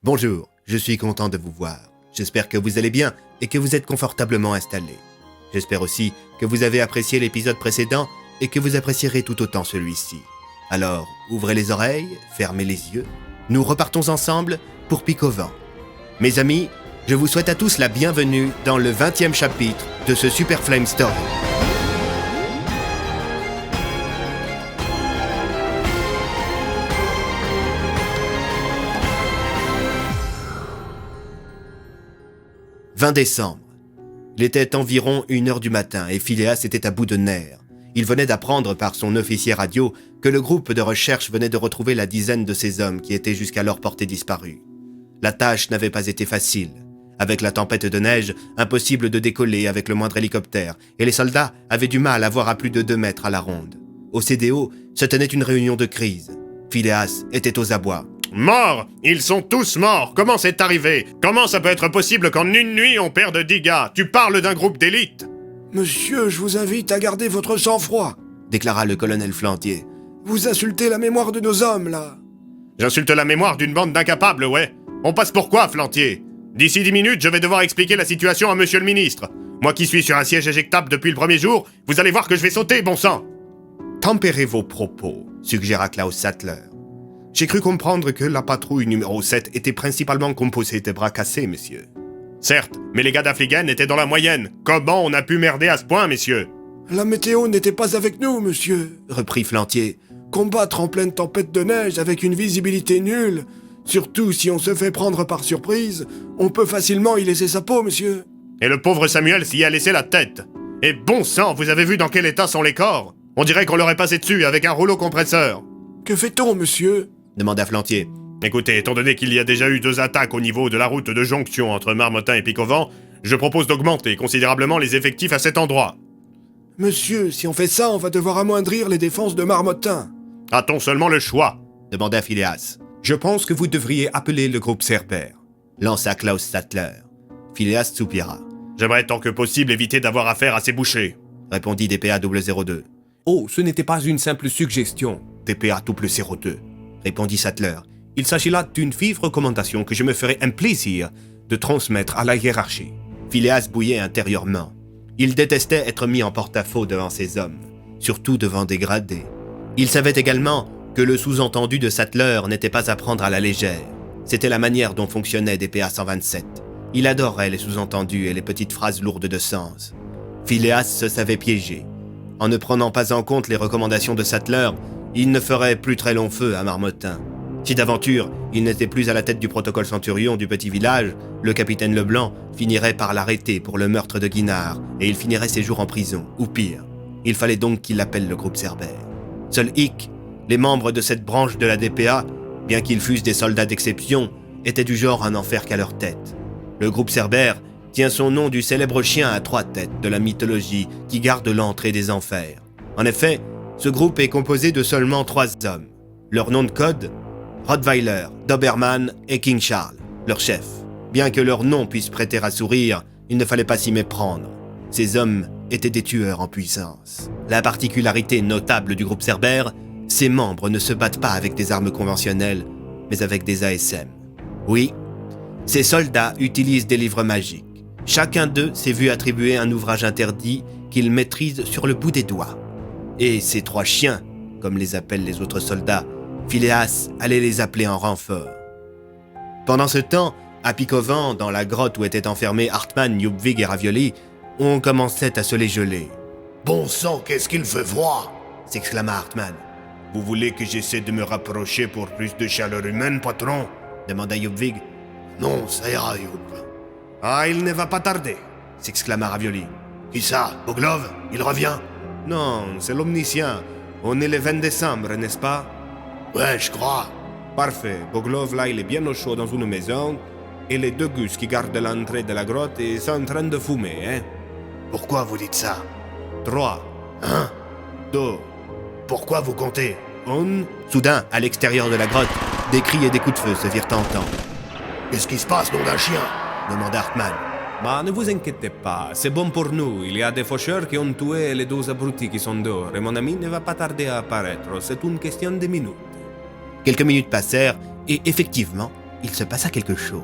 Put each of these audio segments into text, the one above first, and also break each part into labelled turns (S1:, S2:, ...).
S1: Bonjour, je suis content de vous voir. J'espère que vous allez bien et que vous êtes confortablement installés. J'espère aussi que vous avez apprécié l'épisode précédent et que vous apprécierez tout autant celui-ci. Alors, ouvrez les oreilles, fermez les yeux. Nous repartons ensemble pour Pic au vent. Mes amis, je vous souhaite à tous la bienvenue dans le 20e chapitre de ce Super Flame Story. « 20 décembre. Il était environ 1h du matin et Phileas était à bout de nerfs. Il venait d'apprendre par son officier radio que le groupe de recherche venait de retrouver la dizaine de ces hommes qui étaient jusqu'alors portés disparus. La tâche n'avait pas été facile. Avec la tempête de neige, impossible de décoller avec le moindre hélicoptère, et les soldats avaient du mal à voir à plus de 2 mètres à la ronde. Au CDO, se tenait une réunion de crise. Phileas était aux abois.
S2: « Morts! Ils sont tous morts! Comment c'est arrivé? Comment ça peut être possible qu'en une nuit on perde 10 gars? Tu parles d'un groupe d'élite! »
S3: « Monsieur, je vous invite à garder votre sang-froid, »
S1: déclara le colonel Flantier.
S3: « Vous insultez la mémoire de nos hommes, là. »
S2: « J'insulte la mémoire d'une bande d'incapables, ouais. On passe pour quoi, Flantier? D'ici 10 minutes, je vais devoir expliquer la situation à monsieur le ministre. Moi qui suis sur un siège éjectable depuis le premier jour, vous allez voir que je vais sauter, bon sang !»«
S1: Tempérez vos propos, » suggéra Klaus Sattler. « J'ai cru comprendre que la patrouille numéro 7 était principalement composée de bras cassés, monsieur. »
S2: « Certes, mais les gars d'Affligen étaient dans la moyenne. Comment on a pu merder à ce point, messieurs ?»«
S3: La météo n'était pas avec nous, monsieur, »
S1: reprit Flantier.
S3: « Combattre en pleine tempête de neige avec une visibilité nulle, surtout si on se fait prendre par surprise, on peut facilement y laisser sa peau, monsieur. »
S2: Et le pauvre Samuel s'y a laissé la tête. Et bon sang, vous avez vu dans quel état sont les corps? On dirait qu'on leur est passé dessus avec un rouleau compresseur.
S3: « Que fait-on, monsieur ?»
S1: demanda Flantier.
S2: Écoutez, étant donné qu'il y a déjà eu 2 attaques au niveau de la route de jonction entre Marmottin et Pic au vent, je propose d'augmenter considérablement les effectifs à cet endroit.
S3: « Monsieur, si on fait ça, on va devoir amoindrir les défenses de Marmottin. »«
S2: A-t-on seulement le choix ?»
S1: demanda Phileas. « Je pense que vous devriez appeler le groupe Cerbère, » lança Klaus Sattler. Phileas soupira.
S2: « J'aimerais tant que possible éviter d'avoir affaire à ces bouchers, »
S1: répondit DPA 002. « Oh, ce n'était pas une simple suggestion, DPA 02, répondit Sattler. Il s'agit là d'une vive recommandation que je me ferai un plaisir de transmettre à la hiérarchie. » Phileas bouillait intérieurement. Il détestait être mis en porte-à-faux devant ces hommes, surtout devant des gradés. Il savait également que le sous-entendu de Sattler n'était pas à prendre à la légère. C'était la manière dont fonctionnait DPA 127. Il adorait les sous-entendus et les petites phrases lourdes de sens. Phileas se savait piégé. En ne prenant pas en compte les recommandations de Sattler, il ne ferait plus très long feu à Marmottin. Si d'aventure, il n'était plus à la tête du protocole Centurion du petit village, le capitaine Leblanc finirait par l'arrêter pour le meurtre de Guinard et il finirait ses jours en prison, ou pire. Il fallait donc qu'il appelle le groupe Cerbère. Seul hic, les membres de cette branche de la DPA, bien qu'ils fussent des soldats d'exception, étaient du genre à n'en faire qu'à leur tête. Le groupe Cerbère tient son nom du célèbre chien à 3 têtes de la mythologie qui garde l'entrée des enfers. En effet, ce groupe est composé de seulement 3 hommes. Leur nom de code, Rottweiler, Doberman et King Charles, leur chef. Bien que leur nom puisse prêter à sourire, il ne fallait pas s'y méprendre. Ces hommes étaient des tueurs en puissance. La particularité notable du groupe Cerbère, ses membres ne se battent pas avec des armes conventionnelles, mais avec des ASM. Oui, ces soldats utilisent des livres magiques. Chacun d'eux s'est vu attribuer un ouvrage interdit qu'ils maîtrisent sur le bout des doigts. Et ces 3 chiens, comme les appellent les autres soldats, Phileas allait les appeler en renfort. Pendant ce temps, à Pic au vent, dans la grotte où étaient enfermés Hartmann, Yubvig et Ravioli, on commençait à se les geler.
S4: « Bon sang, qu'est-ce qu'il fait froid !»
S1: s'exclama Hartmann.
S4: « Vous voulez que j'essaie de me rapprocher pour plus de chaleur humaine, patron ?»
S1: demanda Yubvig.
S4: « Non, ça ira, Yub. »«
S1: Ah, il ne va pas tarder !» s'exclama Ravioli.
S4: « Qui ça, Boglov? Il revient ?»«
S1: Non, c'est l'omniscient. On est le 20 décembre, n'est-ce pas ?»«
S4: Ouais, je crois. »«
S1: Parfait. Boglov, là, il est bien au chaud dans une maison, et les 2 gus qui gardent l'entrée de la grotte sont en train de fumer, hein ?»«
S4: Pourquoi vous dites ça ?»«
S1: 3.
S4: Hein ?»«
S1: 2. »«
S4: Pourquoi vous comptez ?»«
S1: 1. » Soudain, à l'extérieur de la grotte, des cris et des coups de feu se firent entendre.
S4: « Qu'est-ce qui se passe, nom d'un chien ?»
S1: demanda Hartmann. Bah, ne vous inquiétez pas, c'est bon pour nous. Il y a des faucheurs qui ont tué les 2 abrutis qui sont dehors, et mon ami ne va pas tarder à apparaître. C'est une question de minutes. Quelques minutes passèrent, et effectivement, il se passa quelque chose.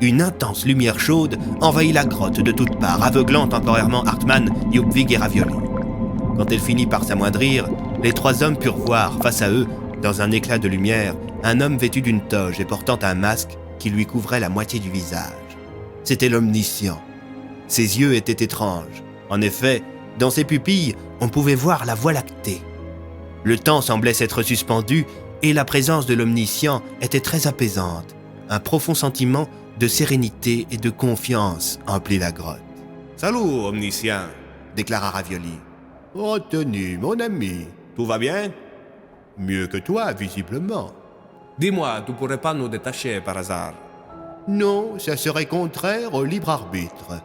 S1: Une intense lumière chaude envahit la grotte de toutes parts, aveuglant temporairement Hartmann, Yupvig et Ravioli. Quand elle finit par s'amoindrir, les trois hommes purent voir, face à eux, dans un éclat de lumière, un homme vêtu d'une toge et portant un masque qui lui couvrait la moitié du visage. C'était l'Omniscient. Ses yeux étaient étranges. En effet, dans ses pupilles, on pouvait voir la Voie lactée. Le temps semblait s'être suspendu et la présence de l'Omniscient était très apaisante. Un profond sentiment de sérénité et de confiance emplit la grotte.
S4: « Salut, Omniscient !»
S1: déclara Ravioli.
S4: « Oh, Tony, mon ami,
S1: Tout va bien?
S4: mieux que toi, visiblement.
S1: Dis-moi, tu pourrais pas nous détacher par hasard?
S4: Non, ça serait contraire au libre arbitre.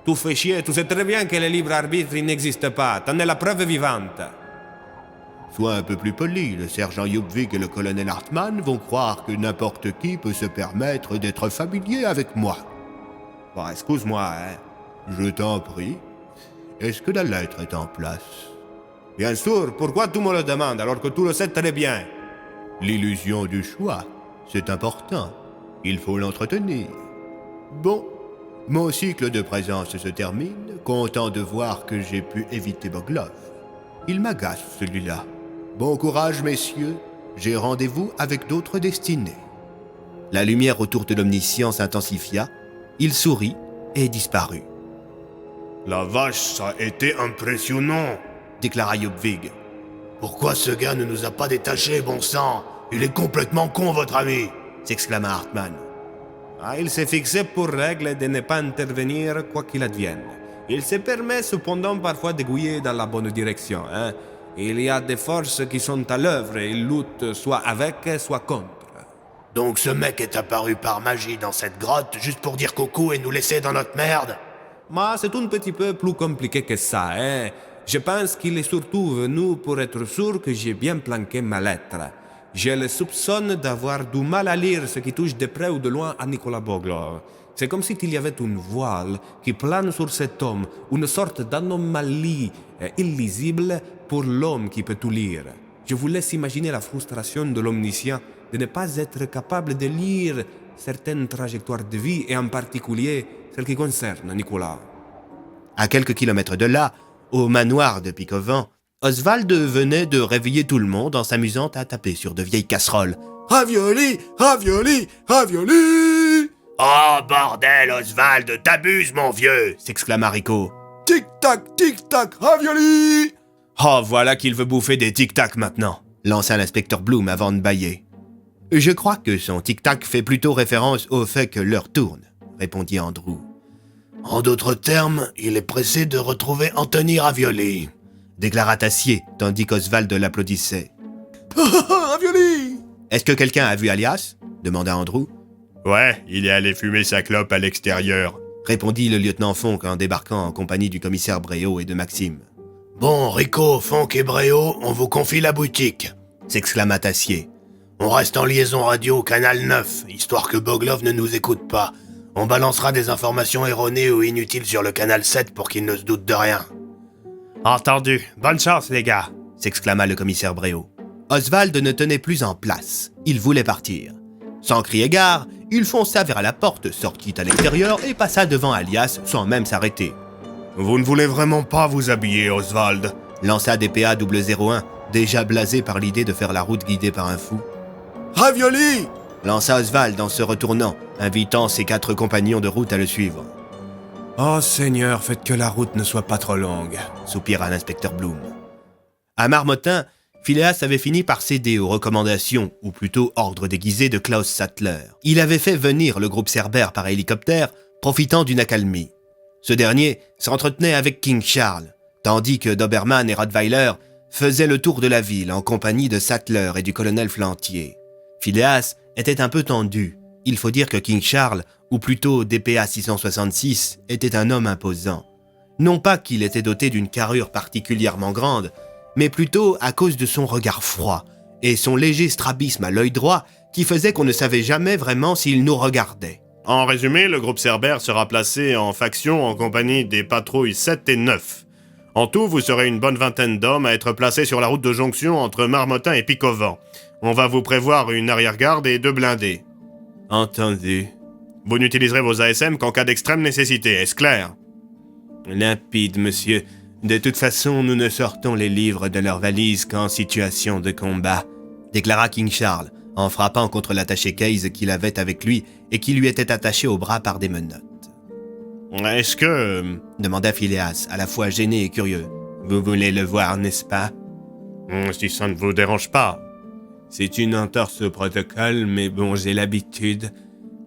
S1: Tu fais chier, tu sais très bien que le libre arbitre il n'existe pas, t'en es la preuve vivante.
S4: Sois un peu plus poli, le sergent Yupvig et le colonel Hartmann vont croire que n'importe qui peut se permettre d'être familier avec moi.
S1: Bon, excuse-moi, hein.
S4: Je t'en prie. Est-ce que la lettre est en place?
S1: Bien sûr, pourquoi tu me le demandes alors que tu le sais très bien?
S4: L'illusion du choix, c'est important. Il faut l'entretenir. Bon, mon cycle de présence se termine, content de voir que j'ai pu éviter Boglov. Il m'agace, celui-là. Bon courage, messieurs. J'ai rendez-vous avec d'autres destinées.
S1: La lumière autour de l'Omniscient s'intensifia, il sourit et disparut.
S4: La vache, ça a été impressionnant,
S1: Déclara Yupvig.
S4: Pourquoi ce gars ne nous a pas détachés, bon sang? Il est complètement con, votre ami.
S1: S'exclama Hartmann. Ah, il s'est fixé pour règle de ne pas intervenir quoi qu'il advienne. Il se permet cependant parfois d'aiguiller dans la bonne direction. Hein? Il y a des forces qui sont à l'œuvre et ils luttent soit avec, soit contre.
S4: Donc ce mec est apparu par magie dans cette grotte juste pour dire coucou et nous laisser dans notre merde?
S1: Mais c'est un petit peu plus compliqué que ça. Hein? Je pense qu'il est surtout venu pour être sûr que j'ai bien planqué ma lettre. Je le soupçonne d'avoir du mal à lire ce qui touche de près ou de loin à Nicolas Boglov. C'est comme s'il y avait une voile qui plane sur cet homme, une sorte d'anomalie illisible pour l'homme qui peut tout lire. Je vous laisse imaginer la frustration de l'Omniscient de ne pas être capable de lire certaines trajectoires de vie et en particulier celles qui concernent Nicolas. À quelques kilomètres de là, au manoir de Picovan, Oswald venait de réveiller tout le monde en s'amusant à taper sur de vieilles casseroles.
S3: « Ravioli, ravioli, ravioli !»
S4: Oh bordel, Oswald, t'abuses, mon vieux!
S1: S'exclama Rico.
S3: « Tic-tac, ravioli !»
S1: Oh, voilà qu'il veut bouffer des tic-tac maintenant, lança l'inspecteur Bloom avant de bâiller. Je crois que son tic-tac fait plutôt référence au fait que l'heure tourne, répondit Andrew.
S4: En d'autres termes, il est pressé de retrouver Anthony Ravioli,
S1: déclara Tassier, tandis qu'Oswald l'applaudissait.
S3: Ravioli!
S1: Est-ce que quelqu'un a vu Alias? Demanda Andrew.
S2: Ouais, il est allé fumer sa clope à l'extérieur,
S1: Répondit le lieutenant Fonck en débarquant en compagnie du commissaire Bréau et de Maxime.
S4: Bon, Rico, Fonck et Bréau, on vous confie la boutique,
S1: S'exclama Tassier.
S4: On reste en liaison radio au canal 9, histoire que Boglov ne nous écoute pas. On balancera des informations erronées ou inutiles sur le canal 7 pour qu'il ne se doute de rien.
S2: Entendu. Bonne chance, les gars.
S1: S'exclama le commissaire Bréau. Oswald ne tenait plus en place. Il voulait partir. Sans crier gare, il fonça vers la porte, sortit à l'extérieur et passa devant Alias sans même s'arrêter.
S2: Vous ne voulez vraiment pas vous habiller, Oswald?
S1: Lança DPA 001, déjà blasé par l'idée de faire la route guidée par un fou.
S3: Ravioli!
S1: Lança Oswald en se retournant, invitant ses 4 compagnons de route à le suivre. « Oh Seigneur, faites que la route ne soit pas trop longue », soupira l'inspecteur Bloom. À Marmottin, Phileas avait fini par céder aux recommandations, ou plutôt ordres déguisés de Klaus Sattler. Il avait fait venir le groupe Cerbère par hélicoptère, profitant d'une accalmie. Ce dernier s'entretenait avec King Charles, tandis que Doberman et Rottweiler faisaient le tour de la ville en compagnie de Sattler et du colonel Flantier. Phileas était un peu tendu. Il faut dire que King Charles, ou plutôt DPA 666, était un homme imposant. Non pas qu'il était doté d'une carrure particulièrement grande, mais plutôt à cause de son regard froid et son léger strabisme à l'œil droit qui faisait qu'on ne savait jamais vraiment s'il nous regardait.
S2: En résumé, le groupe Cerbère sera placé en faction en compagnie des patrouilles 7 et 9. En tout, vous serez une bonne vingtaine d'hommes à être placés sur la route de jonction entre Marmottin et Picovan. On va vous prévoir une arrière-garde et 2 blindés.
S1: Entendu.
S2: Vous n'utiliserez vos ASM qu'en cas d'extrême nécessité, est-ce clair?
S1: Limpide, monsieur. De toute façon, nous ne sortons les livres de leur valise qu'en situation de combat, déclara King Charles, en frappant contre l'attaché case qu'il avait avec lui et qui lui était attaché au bras par des menottes.
S2: Est-ce que...
S1: demanda Phileas, à la fois gêné et curieux. Vous voulez le voir, n'est-ce pas?
S2: Si ça ne vous dérange pas.
S1: C'est une entorse au protocole, mais bon, j'ai l'habitude.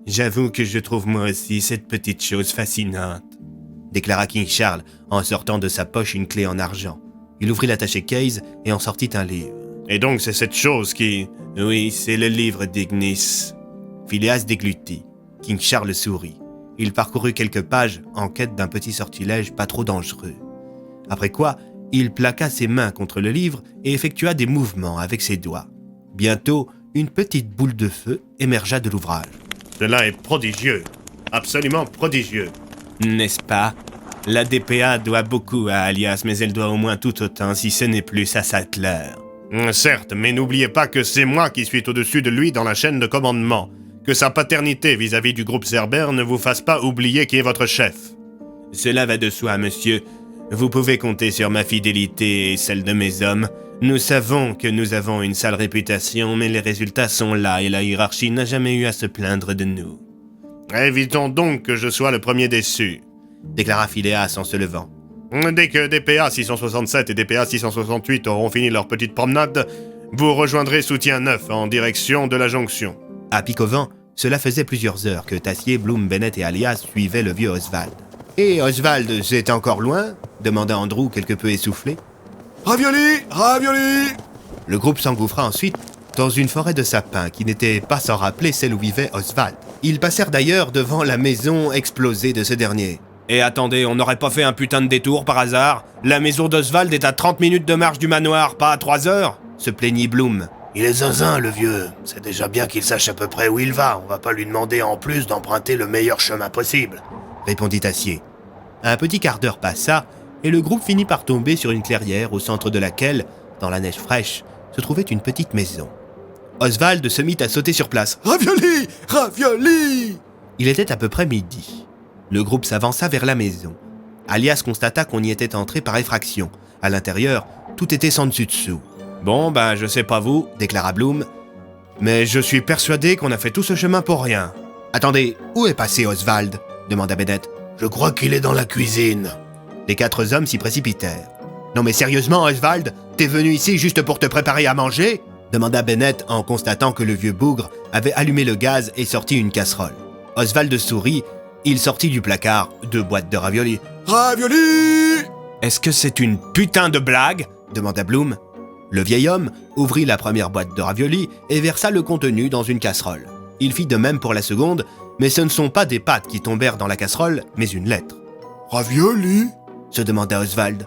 S1: J'avoue que je trouve moi aussi cette petite chose fascinante, déclara King Charles en sortant de sa poche une clé en argent. Il ouvrit l'attaché case et en sortit un livre.
S2: Et donc c'est cette chose qui...
S1: Oui, c'est le livre d'Ignis. Phileas déglutit. King Charles sourit. Il parcourut quelques pages en quête d'un petit sortilège pas trop dangereux. Après quoi, il plaqua ses mains contre le livre et effectua des mouvements avec ses doigts. Bientôt, une petite boule de feu émergea de l'ouvrage.
S2: Cela est prodigieux. Absolument prodigieux.
S1: N'est-ce pas? La DPA doit beaucoup à Alias, mais elle doit au moins tout autant, si ce n'est plus, à Sattler.
S2: Certes, mais n'oubliez pas que c'est moi qui suis au-dessus de lui dans la chaîne de commandement. Que sa paternité vis-à-vis du groupe Cerbère ne vous fasse pas oublier qui est votre chef.
S1: Cela va de soi, monsieur. Vous pouvez compter sur ma fidélité et celle de mes hommes. Nous savons que nous avons une sale réputation, mais les résultats sont là et la hiérarchie n'a jamais eu à se plaindre de nous.
S2: Évitons donc que je sois le premier déçu,
S1: déclara Phileas en se levant.
S2: Dès que DPA 667 et DPA 668 auront fini leur petite promenade, vous rejoindrez Soutien 9 en direction de la jonction.
S1: À Pic-au-Vent, cela faisait plusieurs heures que Tassier, Bloom, Bennett et Alias suivaient le vieux Oswald. « Et Oswald, c'est encore loin ?» demanda Andrew quelque peu essoufflé.
S3: « Ravioli! Ravioli !»
S1: Le groupe s'engouffra ensuite dans une forêt de sapins qui n'était pas sans rappeler celle où vivait Oswald. Ils passèrent d'ailleurs devant la maison explosée de ce dernier. « Et attendez, on n'aurait pas fait un putain de détour par hasard? La maison d'Oswald est à 30 minutes de marche du manoir, pas à 3 heures ?» se plaignit Bloom.
S5: « Il est zinzin, le vieux. C'est déjà bien qu'il sache à peu près où il va. On va pas lui demander en plus d'emprunter le meilleur chemin possible. »
S1: répondit Tassier. Un petit quart d'heure passa, et le groupe finit par tomber sur une clairière au centre de laquelle, dans la neige fraîche, se trouvait une petite maison. Oswald se mit à sauter sur place.
S3: « Ravioli! Ravioli !»
S1: Il était à peu près midi. Le groupe s'avança vers la maison. Alias constata qu'on y était entré par effraction. À l'intérieur, tout était sans dessus-dessous. « Bon, ben, je sais pas vous, » déclara Bloom, « mais je suis persuadé qu'on a fait tout ce chemin pour rien. »« Attendez, où est passé Oswald ?» demanda Bennett.
S5: « Je crois qu'il est dans la cuisine. »
S1: Les 4 hommes s'y précipitèrent. « Non mais sérieusement, Oswald, t'es venu ici juste pour te préparer à manger ?» demanda Bennett en constatant que le vieux bougre avait allumé le gaz et sorti une casserole. Oswald sourit, il sortit du placard 2 boîtes de raviolis.
S3: « Ravioli !»«
S1: Est-ce que c'est une putain de blague ?» demanda Bloom. Le vieil homme ouvrit la première boîte de raviolis et versa le contenu dans une casserole. Il fit de même pour la seconde, mais ce ne sont pas des pâtes qui tombèrent dans la casserole, mais une lettre.
S3: « Ravioli ?»
S1: se demanda Oswald.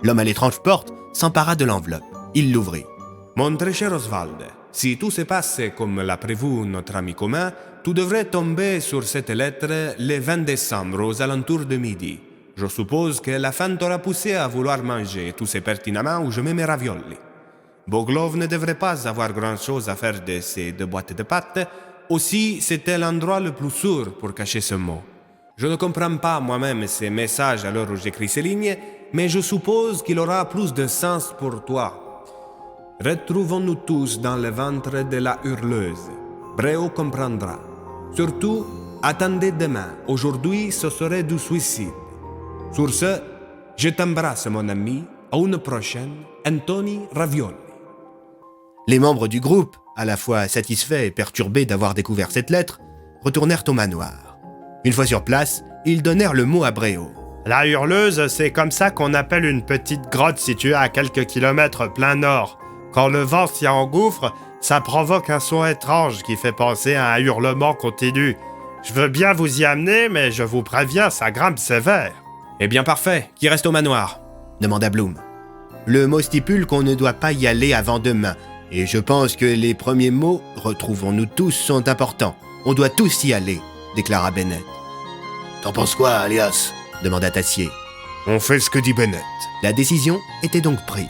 S1: L'homme à l'étrange porte s'empara de l'enveloppe. Il l'ouvrit. « Mon très cher Oswald, si tout se passe comme l'a prévu notre ami commun, tu devrais tomber sur cette lettre le 20 décembre aux alentours de midi. Je suppose que la faim t'aura poussé à vouloir manger, tout c'est pertinemment où je mets mes raviolis. Boglov ne devrait pas avoir grand-chose à faire de ces 2 boîtes de pâtes. Aussi, c'était l'endroit le plus sûr pour cacher ce mot. Je ne comprends pas moi-même ces messages à l'heure où j'écris ces lignes, mais je suppose qu'il aura plus de sens pour toi. Retrouvons-nous tous dans le ventre de la hurleuse. Bréau comprendra. Surtout, attendez demain. Aujourd'hui, ce serait du suicide. Sur ce, je t'embrasse, mon ami. À une prochaine. Anthony Ravioli. Les membres du groupe, à la fois satisfaits et perturbés d'avoir découvert cette lettre, retournèrent au manoir. Une fois sur place, ils donnèrent le mot à Bréau.
S2: La Hurleuse, c'est comme ça qu'on appelle une petite grotte située à quelques kilomètres plein nord. Quand le vent s'y engouffre, ça provoque un son étrange qui fait penser à un hurlement continu. Je veux bien vous y amener, mais je vous préviens, ça grimpe sévère.
S1: Eh bien parfait, qui reste au manoir ? demanda Bloom. Le mot stipule qu'on ne doit pas y aller avant demain, et je pense que les premiers mots, retrouvons-nous tous, sont importants. On doit tous y aller, déclara Bennett.
S5: T'en penses quoi, Alias ?
S1: demanda Tassier.
S2: On fait ce que dit Bennett.
S1: La décision était donc prise.